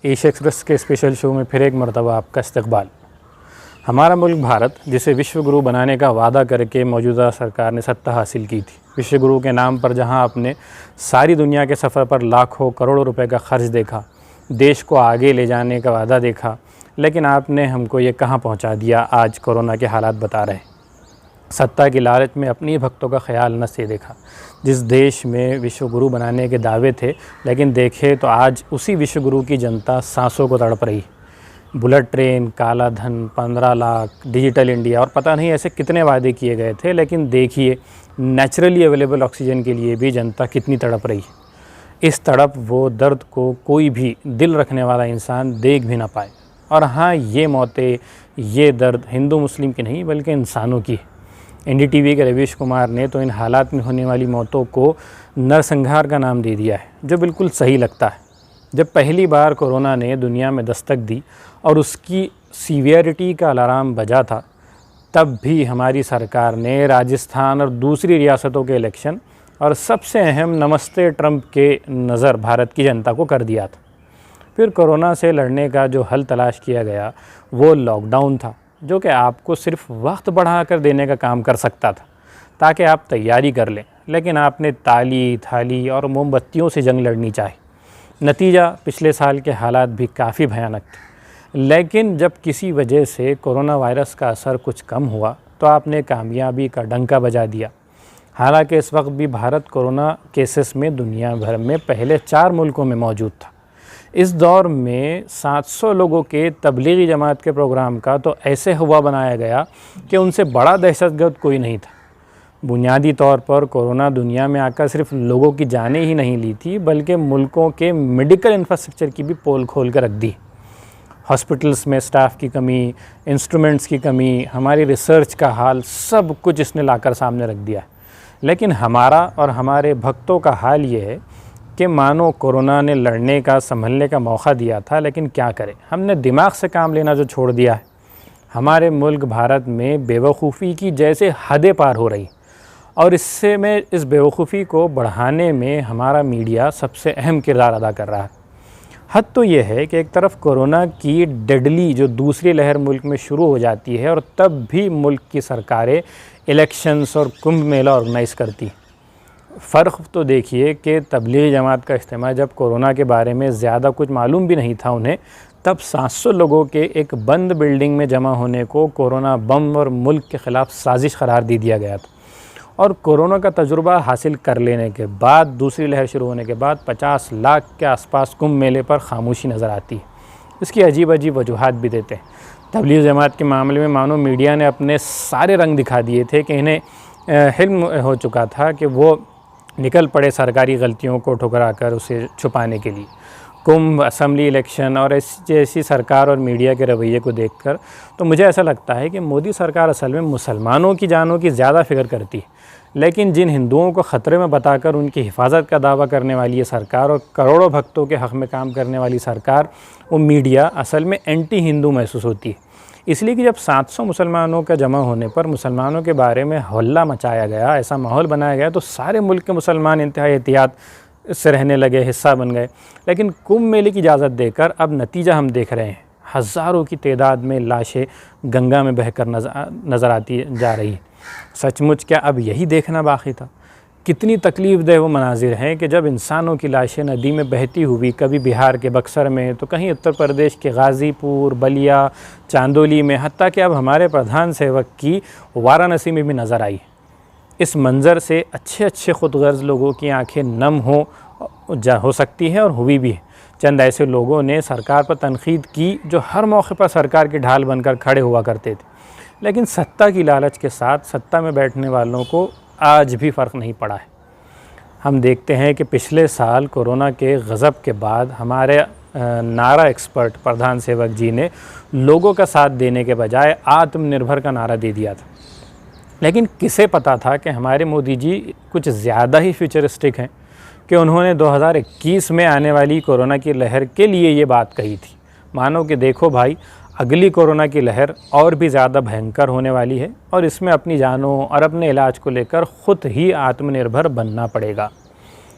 Asia express के special show में फिर एक मरतबा आपका इस्तकबाल। हमारा मुल्क भारत, जिसे विश्व गुरु बनाने का वादा करके मौजूदा सरकार ने सत्ता हासिल की थी, विश्व गुरु के नाम पर जहां आपने सारी दुनिया के सफ़र पर लाखों करोड़ों रुपए का खर्च देखा, देश को आगे ले जाने का वादा देखा, लेकिन आपने हमको ये कहां पहुंचा दिया। आज कोरोना के हालात बता रहे हैं। सत्ता की लालच में अपनी भक्तों का ख्याल न से देखा। जिस देश में विश्व गुरु बनाने के दावे थे, लेकिन देखे तो आज उसी विश्व गुरु की जनता सांसों को तड़प रही। बुलेट ट्रेन, काला धन, 15 लाख, डिजिटल इंडिया और पता नहीं ऐसे कितने वादे किए गए थे, लेकिन देखिए नेचुरली अवेलेबल ऑक्सीजन के लिए भी जनता कितनी तड़प रही। इस तड़प वो दर्द को कोई भी दिल रखने वाला इंसान देख भी ना पाए। और हाँ, ये मौतें, ये दर्द हिंदू मुस्लिम की नहीं बल्कि इंसानों की है। एनडीटीवी के रवीश कुमार ने तो इन हालात में होने वाली मौतों को नरसंहार का नाम दे दिया है, जो बिल्कुल सही लगता है। जब पहली बार कोरोना ने दुनिया में दस्तक दी और उसकी सीवियरिटी का अलार्म बजा था, तब भी हमारी सरकार ने राजस्थान और दूसरी रियासतों के इलेक्शन और सबसे अहम नमस्ते ट्रंप के नज़र भारत की जनता को कर दिया था। फिर कोरोना से लड़ने का जो हल तलाश किया गया वो लॉकडाउन था, जो कि आपको सिर्फ वक्त बढ़ा कर देने का काम कर सकता था ताकि आप तैयारी कर लें। लेकिन आपने ताली थाली और मोमबत्तियों से जंग लड़नी चाही। नतीजा पिछले साल के हालात भी काफ़ी भयानक थे। लेकिन जब किसी वजह से कोरोना वायरस का असर कुछ कम हुआ तो आपने कामयाबी का डंका बजा दिया। हालांकि इस वक्त भी भारत कोरोना केसेस में दुनिया भर में पहले 4 मुल्कों में मौजूद था। इस दौर में 700 लोगों के तबलीगी जमात के प्रोग्राम का तो ऐसे हुआ बनाया गया कि उनसे बड़ा दहशतगर्द कोई नहीं था। बुनियादी तौर पर कोरोना दुनिया में आकर सिर्फ लोगों की जानें ही नहीं ली थी, बल्कि मुल्कों के मेडिकल इंफ्रास्ट्रक्चर की भी पोल खोल कर रख दी। हॉस्पिटल्स में स्टाफ की कमी, इंस्ट्रूमेंट्स की कमी, हमारी रिसर्च का हाल, सब कुछ इसने लाकर सामने रख दिया। लेकिन हमारा और हमारे भक्तों का हाल ये है कि मानो कोरोना ने लड़ने का, संभलने का मौका दिया था, लेकिन क्या करें, हमने दिमाग से काम लेना जो छोड़ दिया है। हमारे मुल्क भारत में बेवकूफ़ी की जैसे हदें पार हो रही, और इससे में इस बेवकूफ़ी को बढ़ाने में हमारा मीडिया सबसे अहम किरदार अदा कर रहा है। हद तो ये है कि एक तरफ कोरोना की डेडली जो दूसरी लहर मुल्क में शुरू हो जाती है, और तब भी मुल्क की सरकारें इलेक्शंस और कुंभ मेला ऑर्गेनाइज़ करती। फ़र्क तो देखिए कि तबलीगी जमात का इज्तिमा जब कोरोना के बारे में ज़्यादा कुछ मालूम भी नहीं था उन्हें, तब 700 लोगों के एक बंद बिल्डिंग में जमा होने को कोरोना बम और मुल्क के ख़िलाफ़ साजिश करार दे दिया गया था। और कोरोना का तजुर्बा हासिल कर लेने के बाद, दूसरी लहर शुरू होने के बाद 50 लाख के आसपास कुंभ मेले पर खामोशी नज़र आती है। इसकी अजीब अजीब वजूहात भी देते हैं। तबलीगी जमात के मामले में मानो मीडिया ने अपने सारे रंग दिखा दिए थे कि इन्हें हिल्म हो चुका था कि वो निकल पड़े सरकारी गलतियों को ठुकरा कर उसे छुपाने के लिए। कुंभ, असम्बली इलेक्शन और ऐसी सरकार और मीडिया के रवैये को देखकर तो मुझे ऐसा लगता है कि मोदी सरकार असल में मुसलमानों की जानों की ज़्यादा फ़िक्र करती है, लेकिन जिन हिंदुओं को ख़तरे में बताकर उनकी हिफाजत का दावा करने वाली ये सरकार और करोड़ों भक्तों के हक़ में काम करने वाली सरकार, वो मीडिया असल में एंटी हिंदू महसूस होती है। इसलिए कि जब 700 मुसलमानों का जमा होने पर मुसलमानों के बारे में हल्ला मचाया गया, ऐसा माहौल बनाया गया, तो सारे मुल्क के मुसलमान इंतहाई एहतियात से रहने लगे, हिस्सा बन गए। लेकिन कुंभ मेले की इजाज़त देकर अब नतीजा हम देख रहे हैं। हज़ारों की तादाद में लाशें गंगा में बहकर नज़र आती जा रही हैं। सचमुच क्या अब यही देखना बाकी था? कितनी तकलीफ़देह वो मनाजिर हैं कि जब इंसानों की लाशें नदी में बहती हुई कभी बिहार के बक्सर में, तो कहीं उत्तर प्रदेश के गाज़ीपुर, बलिया, चांदोली में, हत्ता कि अब हमारे प्रधान सेवक की वाराणसी में भी नज़र आई। इस मंज़र से अच्छे अच्छे खुदगर्ज़ लोगों की आंखें नम हो सकती हैं, और हुई भी है। चंद ऐसे लोगों ने सरकार पर तनकीद की जो हर मौके पर सरकार की ढाल बनकर खड़े हुआ करते थे, लेकिन सत्ता की लालच के साथ सत्ता में बैठने वालों को आज भी फ़र्क नहीं पड़ा है। हम देखते हैं कि पिछले साल कोरोना के गज़ब के बाद हमारे नारा एक्सपर्ट प्रधान सेवक जी ने लोगों का साथ देने के बजाय आत्मनिर्भर का नारा दे दिया था। लेकिन किसे पता था कि हमारे मोदी जी कुछ ज़्यादा ही फ्यूचरिस्टिक हैं कि उन्होंने 2021 में आने वाली कोरोना की लहर के लिए ये बात कही थी। मानो कि देखो भाई, अगली कोरोना की लहर और भी ज़्यादा भयंकर होने वाली है, और इसमें अपनी जानों और अपने इलाज को लेकर ख़ुद ही आत्मनिर्भर बनना पड़ेगा।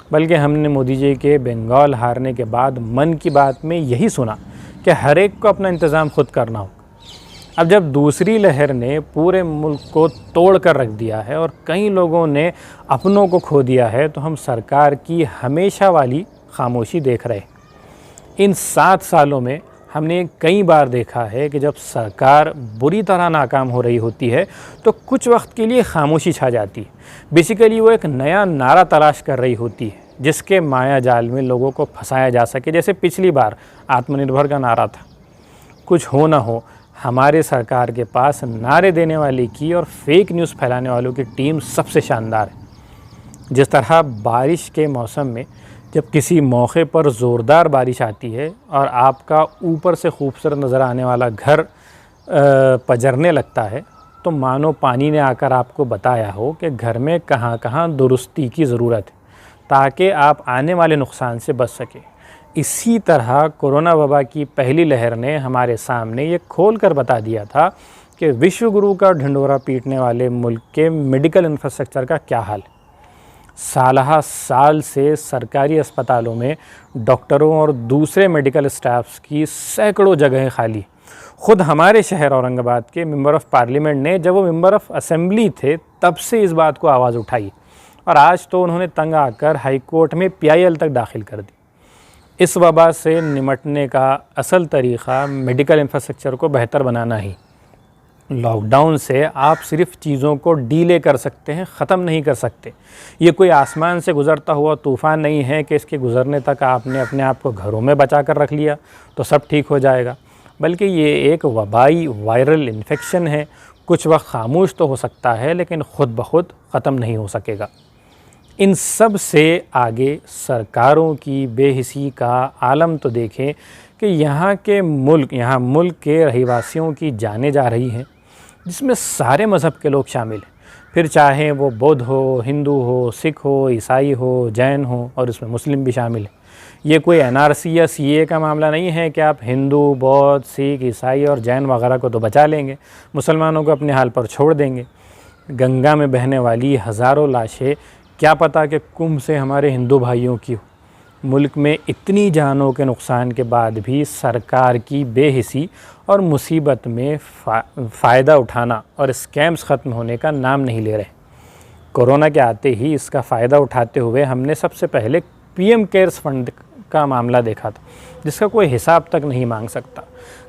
बल्कि हमने मोदी जी के बंगाल हारने के बाद मन की बात में यही सुना कि हर एक को अपना इंतज़ाम खुद करना होगा। अब जब दूसरी लहर ने पूरे मुल्क को तोड़ कर रख दिया है और कई लोगों ने अपनों को खो दिया है, तो हम सरकार की हमेशा वाली खामोशी देख रहे हैं। इन 7 सालों में हमने कई बार देखा है कि जब सरकार बुरी तरह नाकाम हो रही होती है तो कुछ वक्त के लिए खामोशी छा जाती है। बेसिकली वो एक नया नारा तलाश कर रही होती है जिसके माया जाल में लोगों को फंसाया जा सके। जैसे पिछली बार आत्मनिर्भर का नारा था। कुछ हो ना हो, हमारे सरकार के पास नारे देने वाले की और फेक न्यूज़ फैलाने वालों की टीम सबसे शानदार है। जिस तरह बारिश के मौसम में जब किसी मौके पर ज़ोरदार बारिश आती है और आपका ऊपर से खूबसूरत नज़र आने वाला घर पजरने लगता है, तो मानो पानी ने आकर आपको बताया हो कि घर में कहाँ कहाँ दुरुस्ती की ज़रूरत है ताकि आप आने वाले नुकसान से बच सकें। इसी तरह कोरोना वबा की पहली लहर ने हमारे सामने ये खोल कर बता दिया था कि विश्व गुरु का ढिंढोरा पीटने वाले मुल्क के मेडिकल इंफ्रास्ट्रक्चर का क्या हाल है। साल से सरकारी अस्पतालों में डॉक्टरों और दूसरे मेडिकल स्टाफ्स की सैकड़ों जगहें खाली। ख़ुद हमारे शहर औरंगाबाद के मेंबर ऑफ़ पार्लियामेंट ने जब वो मेंबर ऑफ़ असेंबली थे तब से इस बात को आवाज़ उठाई और आज तो उन्होंने तंग आकर हाई कोर्ट में PIL तक दाखिल कर दी। इस वबा से निमटने का असल तरीक़ा मेडिकल इंफ्रास्ट्रक्चर को बेहतर बनाना ही। लॉकडाउन से आप सिर्फ चीज़ों को डीले कर सकते हैं, ख़त्म नहीं कर सकते। ये कोई आसमान से गुज़रता हुआ तूफ़ान नहीं है कि इसके गुज़रने तक आपने अपने आप को घरों में बचा कर रख लिया तो सब ठीक हो जाएगा, बल्कि ये एक वबाई वायरल इन्फेक्शन है। कुछ वक्त खामोश तो हो सकता है लेकिन ख़ुद ब खुद ख़त्म नहीं हो सकेगा। इन सब से आगे सरकारों की बेहिसी का आलम तो देखें कि यहाँ मुल्क के रहीवासियों की जानें जा रही हैं, जिसमें सारे मज़हब के लोग शामिल हैं। फिर चाहे वो बौद्ध हो, हिंदू हो, सिख हो, ईसाई हो, जैन हो और इसमें मुस्लिम भी शामिल हैं। ये कोई NRC या CA का मामला नहीं है कि आप हिंदू, बौद्ध, सिख, ईसाई और जैन वगैरह को तो बचा लेंगे, मुसलमानों को अपने हाल पर छोड़ देंगे। गंगा में बहने वाली हज़ारों लाशें क्या पता कि कुंभ से हमारे हिंदू भाइयों की हो। मुल्क में इतनी जानों के नुकसान के बाद भी सरकार की बेहिसी और मुसीबत में फ़ायदा उठाना और स्कैम्स ख़त्म होने का नाम नहीं ले रहे। कोरोना के आते ही इसका फ़ायदा उठाते हुए हमने सबसे पहले PM केयर्स फंड का मामला देखा था, जिसका कोई हिसाब तक नहीं मांग सकता।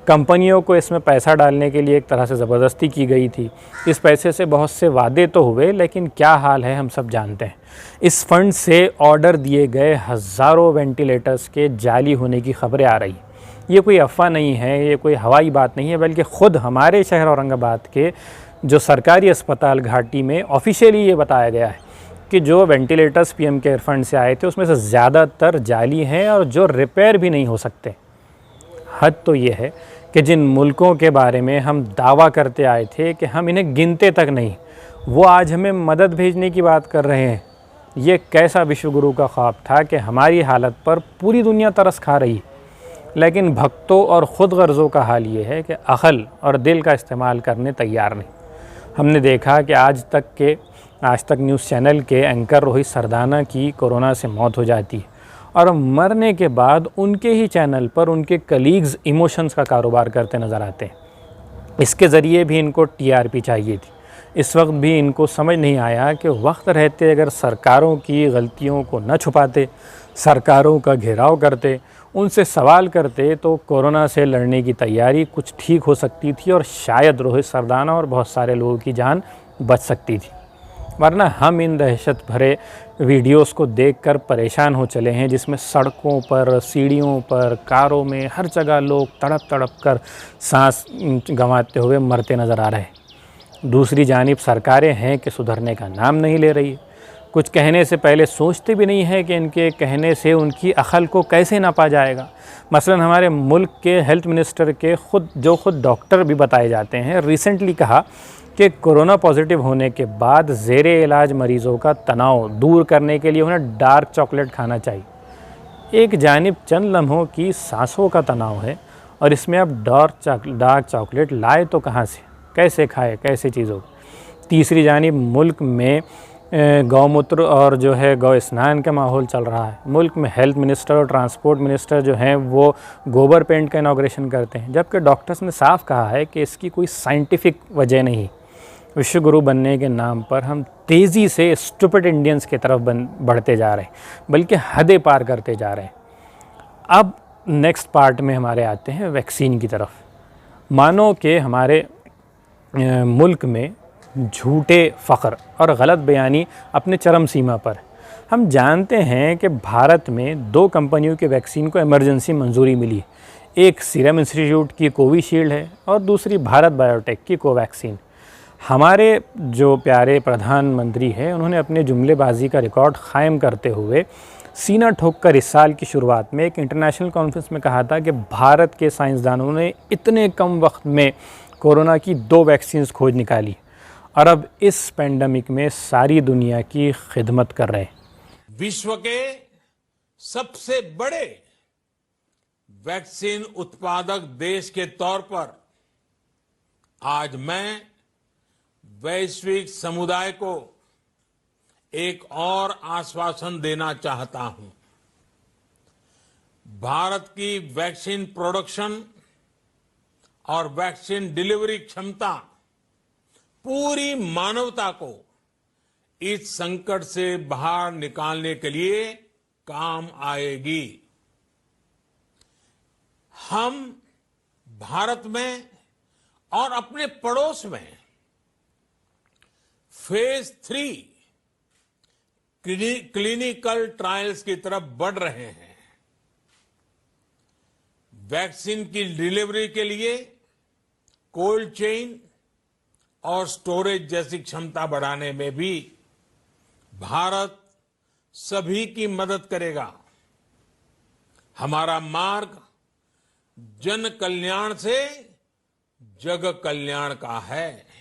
कंपनियों को इसमें पैसा डालने के लिए एक तरह से ज़बरदस्ती की गई थी। इस पैसे से बहुत से वादे तो हुए, लेकिन क्या हाल है हम सब जानते हैं। इस फंड से ऑर्डर दिए गए हज़ारों वेंटिलेटर्स के जाली होने की खबरें आ रही हैं। ये कोई अफवाह नहीं है, ये कोई हवाई बात नहीं है, बल्कि ख़ुद हमारे शहर औरंगाबाद के जो सरकारी अस्पताल घाटी में ऑफिशियली ये बताया गया है कि जो वेंटिलेटर्स PM केयर फंड से आए थे उसमें से ज़्यादातर जाली हैं और जो रिपेयर भी नहीं हो सकते। हद तो ये है कि जिन मुल्कों के बारे में हम दावा करते आए थे कि हम इन्हें गिनते तक नहीं, वो आज हमें मदद भेजने की बात कर रहे हैं। ये कैसा विश्वगुरु का ख्वाब था कि हमारी हालत पर पूरी दुनिया तरस खा रही। लेकिन भक्तों और ख़ुद गर्ज़ों का हाल ये है कि अक़ल और दिल का इस्तेमाल करने तैयार नहीं। हमने देखा कि आज तक न्यूज़ चैनल के एंकर रोहित सरदाना की कोरोना से मौत हो जाती है और मरने के बाद उनके ही चैनल पर उनके कलीग्स इमोशंस का कारोबार करते नज़र आते हैं। इसके ज़रिए भी इनको TRP चाहिए थी। इस वक्त भी इनको समझ नहीं आया कि वक्त रहते अगर सरकारों की गलतियों को न छुपाते, सरकारों का घेराव करते, उनसे सवाल करते, तो कोरोना से लड़ने की तैयारी कुछ ठीक हो सकती थी और शायद रोहित सरदाना और बहुत सारे लोगों की जान बच सकती थी। वरना हम इन दहशत भरे वीडियोस को देखकर परेशान हो चले हैं, जिसमें सड़कों पर, सीढ़ियों पर, कारों में हर जगह लोग तड़प कर सांस गंवाते हुए मरते नज़र आ रहे हैं। दूसरी जानिब सरकारें हैं कि सुधरने का नाम नहीं ले रही। कुछ कहने से पहले सोचते भी नहीं है कि इनके कहने से उनकी अक़ल को कैसे नापा जाएगा। मसलन हमारे मुल्क के हेल्थ मिनिस्टर के खुद डॉक्टर भी बताए जाते हैं, रिसेंटली कहा कि कोरोना पॉजिटिव होने के बाद ज़ेरे इलाज मरीज़ों का तनाव दूर करने के लिए उन्हें डार्क चॉकलेट खाना चाहिए। एक जानिब चंद लम्हों की सांसों का तनाव है और इसमें अब डार्क चॉकलेट लाए तो कहाँ से, कैसे खाए, कैसे चीज़ों। तीसरी जानिब मुल्क में गौमूत्र और जो है गौ स्नान का माहौल चल रहा है। मुल्क में हेल्थ मिनिस्टर और ट्रांसपोर्ट मिनिस्टर जो हैं वो गोबर पेंट का इनॉग्रेशन करते हैं, जबकि डॉक्टर्स ने साफ कहा है कि इसकी कोई साइंटिफिक वजह नहीं। विश्व गुरु बनने के नाम पर हम तेज़ी से स्टूपिड इंडियंस की तरफ बढ़ते जा रहे हैं, बल्कि हदें पार करते जा रहे हैं। अब नेक्स्ट पार्ट में हमारे आते हैं वैक्सीन की तरफ। मानो कि हमारे मुल्क में झूठे फ़ख्र और गलत बयानी अपने चरम सीमा पर। हम जानते हैं कि भारत में 2 कंपनियों की वैक्सीन को इमरजेंसी मंजूरी मिली। एक सीरम इंस्टीट्यूट की कोविशील्ड है और दूसरी भारत बायोटेक की कोवैक्सीन। हमारे जो प्यारे प्रधानमंत्री हैं उन्होंने अपने जुमलेबाजी का रिकॉर्ड कायम करते हुए सीना ठोक कर इस साल की शुरुआत में एक इंटरनेशनल कॉन्फ्रेंस में कहा था कि भारत के साइंसदानों ने इतने कम वक्त में कोरोना की 2 वैक्सीन्स खोज निकाली और अब इस पेंडेमिक में सारी दुनिया की खिदमत कर रहे हैं। विश्व के सबसे बड़े वैक्सीन उत्पादक देश के तौर पर आज मैं वैश्विक समुदाय को एक और आश्वासन देना चाहता हूं। भारत की वैक्सीन प्रोडक्शन और वैक्सीन डिलीवरी क्षमता पूरी मानवता को इस संकट से बाहर निकालने के लिए काम आएगी। हम भारत में और अपने पड़ोस में फेज 3 क्लिनिकल ट्रायल्स की तरफ बढ़ रहे हैं। वैक्सीन की डिलीवरी के लिए कोल्ड चेन और स्टोरेज जैसी क्षमता बढ़ाने में भी भारत सभी की मदद करेगा। हमारा मार्ग जन कल्याण से जग कल्याण का है।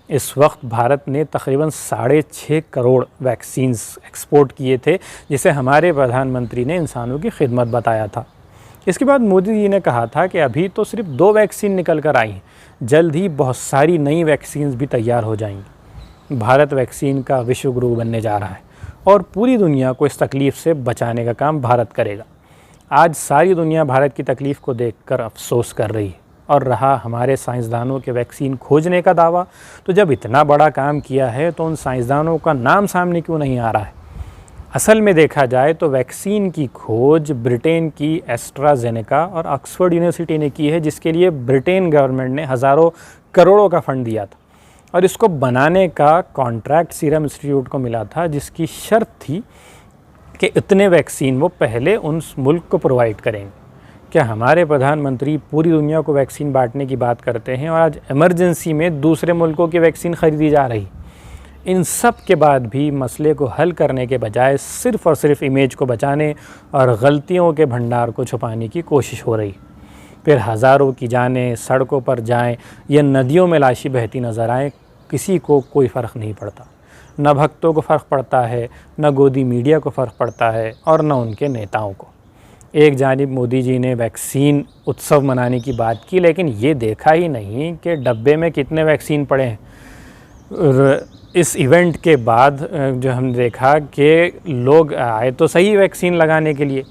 इस वक्त भारत ने तकरीबन 6.5 करोड़ वैक्सीन्स एक्सपोर्ट किए थे, जिसे हमारे प्रधानमंत्री ने इंसानों की खिदमत बताया था। इसके बाद मोदी जी ने कहा था कि अभी तो सिर्फ 2 वैक्सीन निकल कर आई हैं, जल्द ही बहुत सारी नई वैक्सीन्स भी तैयार हो जाएंगी। भारत वैक्सीन का विश्व गुरु बनने जा रहा है और पूरी दुनिया को इस तकलीफ़ से बचाने का काम भारत करेगा। आज सारी दुनिया भारत की तकलीफ़ को देखकर अफसोस कर रही है। और रहा हमारे साइंसदानों के वैक्सीन खोजने का दावा, तो जब इतना बड़ा काम किया है तो उन साइंसदानों का नाम सामने क्यों नहीं आ रहा है? असल में देखा जाए तो वैक्सीन की खोज ब्रिटेन की एस्ट्राजेनेका और ऑक्सफोर्ड यूनिवर्सिटी ने की है, जिसके लिए ब्रिटेन गवर्नमेंट ने हज़ारों करोड़ों का फ़ंड दिया था और इसको बनाने का कॉन्ट्रैक्ट सीरम इंस्टीट्यूट को मिला था, जिसकी शर्त थी कि इतने वैक्सीन वो पहले उन मुल्क को प्रोवाइड करेंगे। क्या हमारे प्रधानमंत्री पूरी दुनिया को वैक्सीन बांटने की बात करते हैं और आज इमरजेंसी में दूसरे मुल्कों की वैक्सीन ख़रीदी जा रही? इन सब के बाद भी मसले को हल करने के बजाय सिर्फ़ और सिर्फ इमेज को बचाने और गलतियों के भंडार को छुपाने की कोशिश हो रही। फिर हज़ारों की जानें सड़कों पर जाएं या नदियों में लाशें बहती नज़र आएं, किसी को कोई फ़र्क नहीं पड़ता। न भक्तों को फ़र्क पड़ता है, न गोदी मीडिया को फ़र्क पड़ता है और न उनके नेताओं को। एक जानिब मोदी जी ने वैक्सीन उत्सव मनाने की बात की, लेकिन ये देखा ही नहीं कि डब्बे में कितने वैक्सीन पड़े हैं। इस इवेंट के बाद जो हमने देखा कि लोग आए तो सही वैक्सीन लगाने के लिए,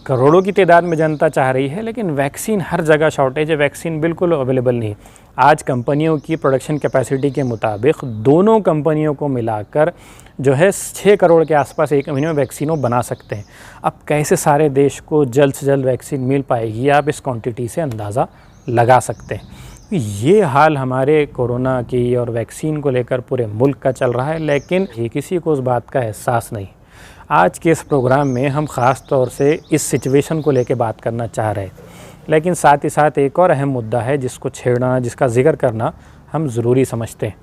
करोड़ों की तादाद में जनता चाह रही है, लेकिन वैक्सीन हर जगह शॉर्टेज है, वैक्सीन बिल्कुल अवेलेबल नहीं। आज कंपनियों की प्रोडक्शन कैपेसिटी के मुताबिक दोनों कंपनियों को मिलाकर जो है 6 करोड़ के आसपास एक महीने में वैक्सीनों बना सकते हैं। अब कैसे सारे देश को जल्द से जल्द वैक्सीन मिल पाएगी, आप इस क्वांटिटी से अंदाज़ा लगा सकते हैं। ये हाल हमारे कोरोना की और वैक्सीन को लेकर पूरे मुल्क का चल रहा है, लेकिन ये किसी को उस बात का एहसास नहीं। आज के इस प्रोग्राम में हम ख़ास तौर से इस सिचुएशन को लेकर बात करना चाह रहे हैं, लेकिन साथ ही साथ एक और अहम मुद्दा है जिसको छेड़ना, जिसका जिक्र करना हम ज़रूरी समझते हैं,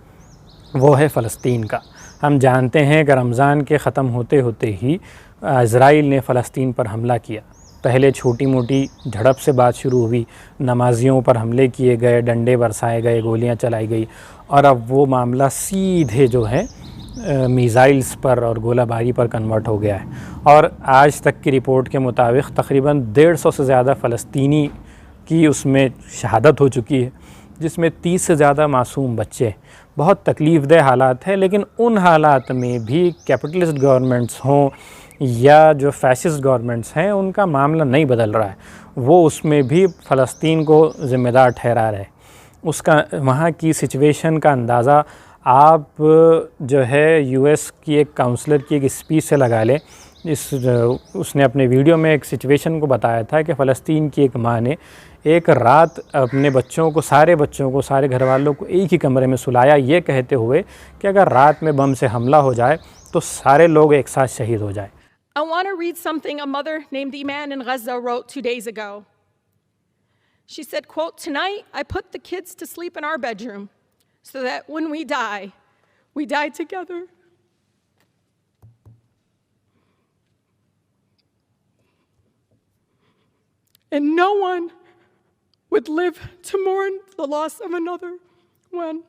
वो है फ़लस्तीन का। हम जानते हैं कि रमज़ान के ख़त्म होते होते ही इज़राइल ने फ़लस्तीन पर हमला किया। पहले छोटी मोटी झड़प से बात शुरू हुई, नमाजियों पर हमले किए गए, डंडे बरसाए गए, गोलियां चलाई गई और अब वो मामला सीधे जो है मिसाइल्स पर और गोलाबारी पर कन्वर्ट हो गया है। और आज तक की रिपोर्ट के मुताबिक तकरीबन 150 से ज़्यादा फ़लस्तीनी की उसमें शहादत हो चुकी है, जिसमें 30 से ज़्यादा मासूम बच्चे। बहुत तकलीफ़देह हालात है, लेकिन उन हालात में भी कैपिटलिस्ट गवर्नमेंट्स हों या जो फैसिस्ट गवर्नमेंट्स हैं उनका मामला नहीं बदल रहा है। वो उसमें भी फ़लस्तीन को ज़िम्मेदार ठहरा रहे। उसका वहाँ की सिचुएशन का अंदाज़ा आप जो है यूएस की एक काउंसलर की एक स्पीच से लगा लें। उसने अपने वीडियो में एक सिचुएशन को बताया था कि फ़लस्तीन की एक माँ ने एक रात अपने बच्चों को, सारे घर वालों को एक ही कमरे में सुलाया, ये कहते हुए कि अगर रात में बम से हमला हो जाए तो सारे लोग एक साथ शहीद हो जाए। I want to read something a mother named Iman in Gaza wrote 2 days ago. She said, quote, "Tonight I put the kids to sleep in our bedroom so that when we die together." And no one would live to mourn the loss of another one.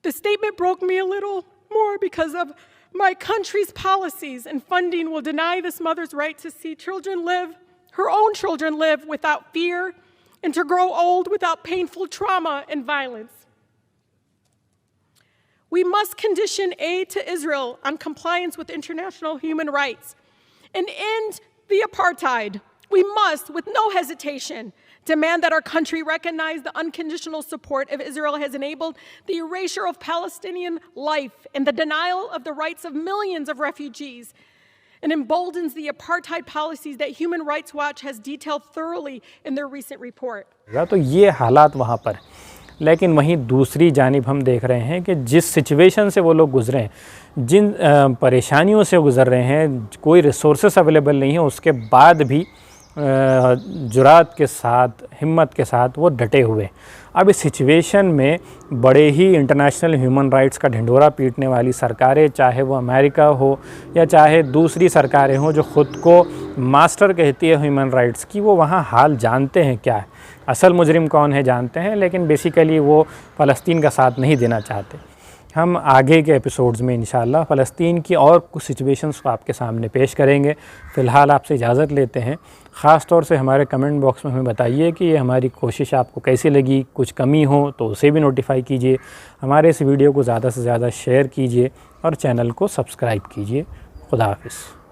The statement broke me a little more because of my country's policies and funding will deny this mother's right to see her own children live without fear and to grow old without painful trauma and violence. We must condition aid to Israel on compliance with international human rights and end the apartheid. We must, with no hesitation, demand that our country recognize the unconditional support of Israel has enabled the erasure of Palestinian life and the denial of the rights of millions of refugees and emboldens the apartheid policies that Human Rights Watch has detailed thoroughly in their recent report. तो ये हालात वहाँ पर, लेकिन वहीं दूसरी जानिब हम देख रहे हैं कि जिस सिचुएशन से वो लोग गुज़रे हैं, जिन परेशानियों से गुज़र रहे हैं, कोई रिसोर्सेस अवेलेबल नहीं है, उसके बाद भी जुरात के साथ, हिम्मत के साथ वो डटे हुए। अब इस सिचुएशन में बड़े ही इंटरनेशनल ह्यूमन राइट्स का ढिंढोरा पीटने वाली सरकारें, चाहे वो अमेरिका हो या चाहे दूसरी सरकारें हों जो ख़ुद को मास्टर कहती है ह्यूमन राइट्स की, वो वहाँ हाल जानते हैं क्या है, असल मुजरिम कौन है जानते हैं, लेकिन बेसिकली वो फ़लस्तीन का साथ नहीं देना चाहते। हम आगे के एपिसोड्स में इंशाल्लाह फ़लस्तीन की और कुछ सिचुएशंस को आपके सामने पेश करेंगे। फ़िलहाल आपसे इजाज़त लेते हैं। ख़ास तौर से हमारे कमेंट बॉक्स में हमें बताइए कि ये हमारी कोशिश आपको कैसी लगी, कुछ कमी हो तो उसे भी नोटिफाई कीजिए। हमारे इस वीडियो को ज़्यादा से ज़्यादा शेयर कीजिए और चैनल को सब्सक्राइब कीजिए। खुदा हाफ़िज़।